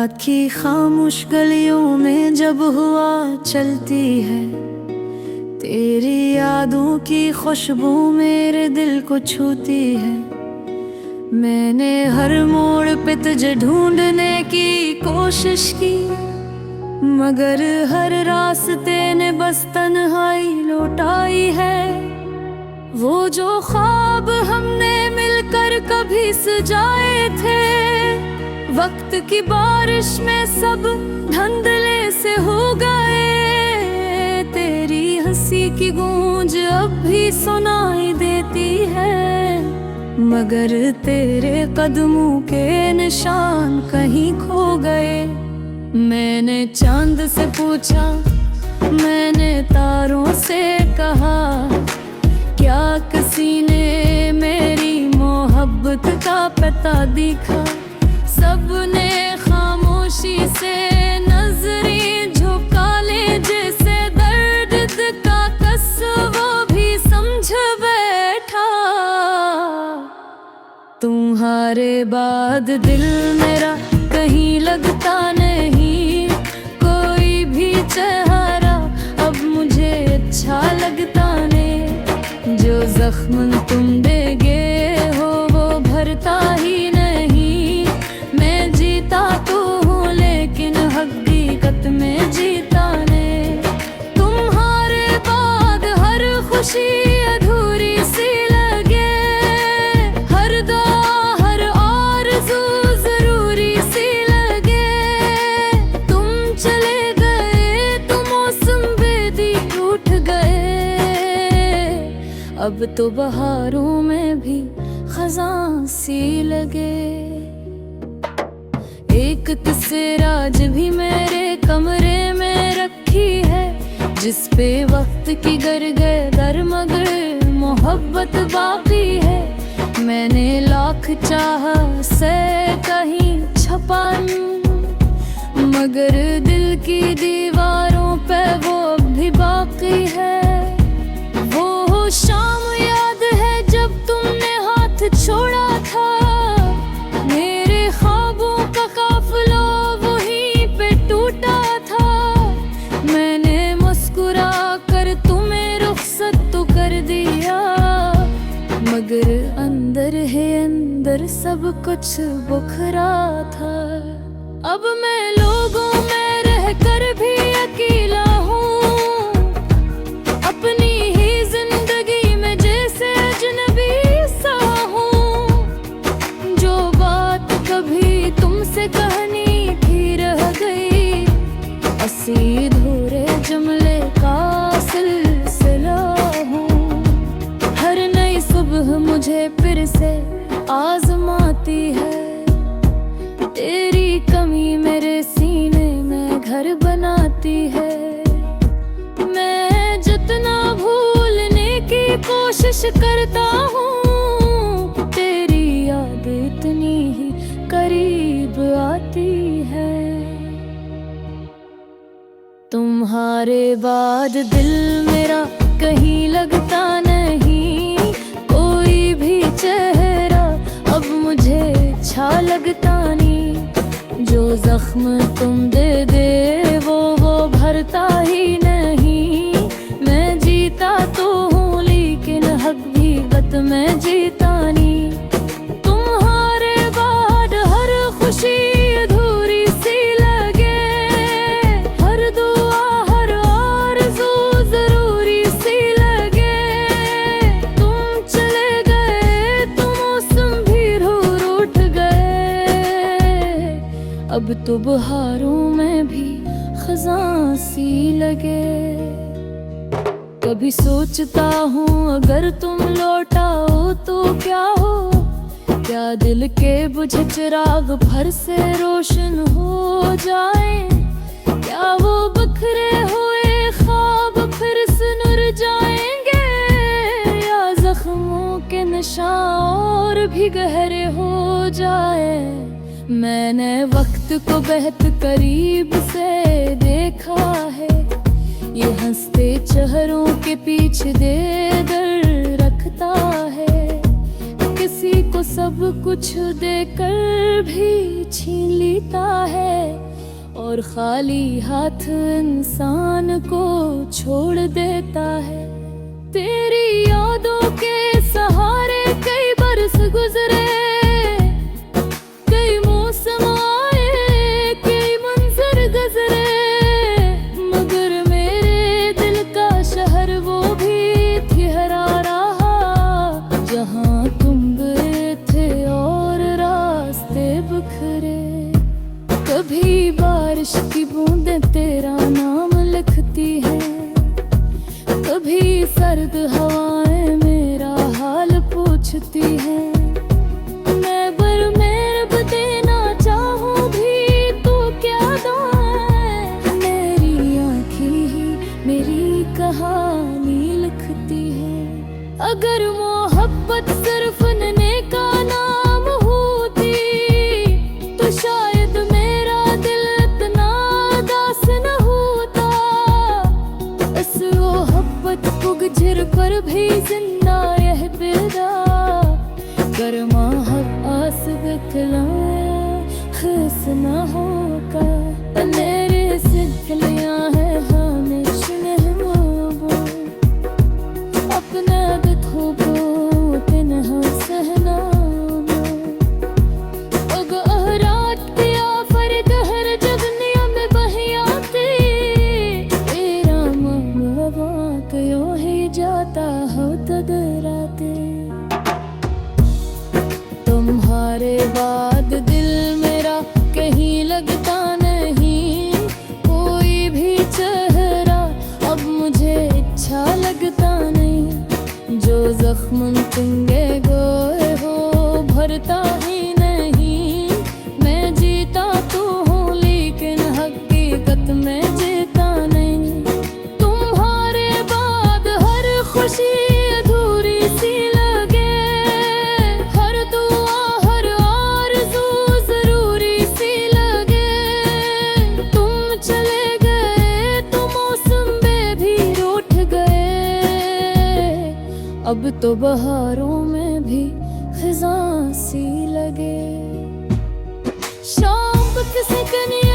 रात की खामोश गलियों में जब हुआ चलती है, तेरी यादों की खुशबू मेरे दिल को छूती है। मैंने हर मोड़ पे तुझे ढूंढने की कोशिश की, मगर हर रास्ते ने बस तन्हाई लौटाई है। वो जो ख्वाब हमने मिलकर कभी सजाए थे, वक्त की बारिश में सब धुंधले से हो गए। तेरी हंसी की गूंज अब भी सुनाई देती है, मगर तेरे कदमों के निशान कहीं खो गए। मैंने चांद से पूछा, मैंने तारों से कहा, क्या किसी ने मेरी मोहब्बत का पता दिखा? सबने खामोशी से नजरें झुका ले, जैसे दर्द का कस वो भी समझ बैठा। तुम्हारे बाद दिल मेरा कहीं लगता नहीं, कोई भी चेहरा अब मुझे अच्छा लगता नहीं। जो जख्म तुम दे गए हो वो भरता ही नहीं। मैं जीता तो हूँ लेकिन हकीकत में जीता नहीं। तुम्हारे बाद हर खुशी अधूरी सी लगे, हर दुआ हर आरज़ू ज़रूरी सी लगे। तुम चले गए तो मौसम बेदी उठ गए, अब तो बहारों में भी खज़ां सी लगे। एक किस्से राज भी मेरे कमरे में रखी है, जिस पे वक्त की गरगदर मगर मोहब्बत बाकी है। मैंने लाख चाह से कहीं छुपा लूं, मगर दिल की दीवारों पे वो भी बाकी है। वो शाम याद है जब तुमने हाथ छोड़ा था, मेरे ख्वाबों का काफिला वहीं पे टूटा था। मैंने मुस्कुरा कर तुम्हें रुखसत तो कर दिया, मगर अंदर है अंदर सब कुछ बुखरा था। अब मैं लोगों में रह कर भी अकेला हूँ, अपनी ही जिंदगी में जैसे अजनबी सा हूँ। जो बात कभी तुमसे कहनी थी रह गई, असी धूरे जुमले का सिलसिला हूँ। हर नई सुबह मुझे फिर से आजमाती है, तेरी कमी मेरे सीने में घर बनाती है। मैं जितना भूलने की कोशिश करता हूँ, तेरी याद इतनी ही करीब आती है। तुम्हारे बाद दिल मेरा कहीं लगता नहीं, कोई भी चेहरा अब मुझे अच्छा लगता नहीं। जो जख्म तुम दे गए वो भरता ही नहीं। मैं जीता तो हूँ लेकिन हकीकत में जीता नहीं। तुम्हारे बाद हर खुशी अधूरी सी लगे, हर दुआ हर आरज़ू ज़रूरी सी लगे। तुम चले गए तो मौसम भी रूठ उठ गए, अब तो बहारों में भी खज़ां सी लगे। कभी सोचता हूँ अगर तुम लौटाओ तो क्या हो, क्या दिल के बुझे चिराग भर से रोशन हो जाए। क्या वो बिखरे हुए ख्वाब फिर से नुर जाएंगे, या जख्मों के निशान और भी गहरे हो जाए। मैंने वक्त को बेहद करीब से देखा है, ये हंसते चेहरों के पीछे दे दर रखता है। किसी को सब कुछ देकर भी छीन लेता है। और खाली हाथ इंसान को छोड़ देता है। तेरी यादों के सहारे कई बरस गुजरे, कई मौसम आए, कई मंजर गुजरे, मगर मेरे दिल का शहर वो भी ठहरा रहा जहाँ तुम गए थे और रास्ते बिखरे। कभी बारिश की बूंदें तेरा नाम लिखती है, कभी सर्द हवाएं मेरा हाल पूछती है। मैं बरमेर देना चाहूं भी तो क्या दूं, मेरी आँखें ही मेरी कहानी लिखती है। अगर मोहब्बत सिर्फ नन्हे का नाम होती तो शायद मेरा दिल इतना उदास न होता। इस मोहब्बत पुगझिर पर भी जिंदा यह दिलदा, गर्मा हक आस बतलाया खस न होगा। मेरे सिलसिलियां है हमेशा महबूबो, अपना दुखों को तन्हा सहना जाता हो तगराते। तुम्हारे बाद दिल मेरा कहीं लगता नहीं, कोई भी चेहरा अब मुझे अच्छा लगता नहीं। जो जख्म तुंगे गोए हो भरता ही नहीं, मैं जीता तो हूँ लेकिन हकीकत में जीता नहीं। तुम्हारे बाद हर खुशी अधूरी सी लगे, हर दुआ हर आरज़ू ज़रूरी सी लगे। तुम चले गए तो मौसम में भी रूठ गए, अब तो बहारों में भी खिज़ां सी लगे। शाम किसी कनिया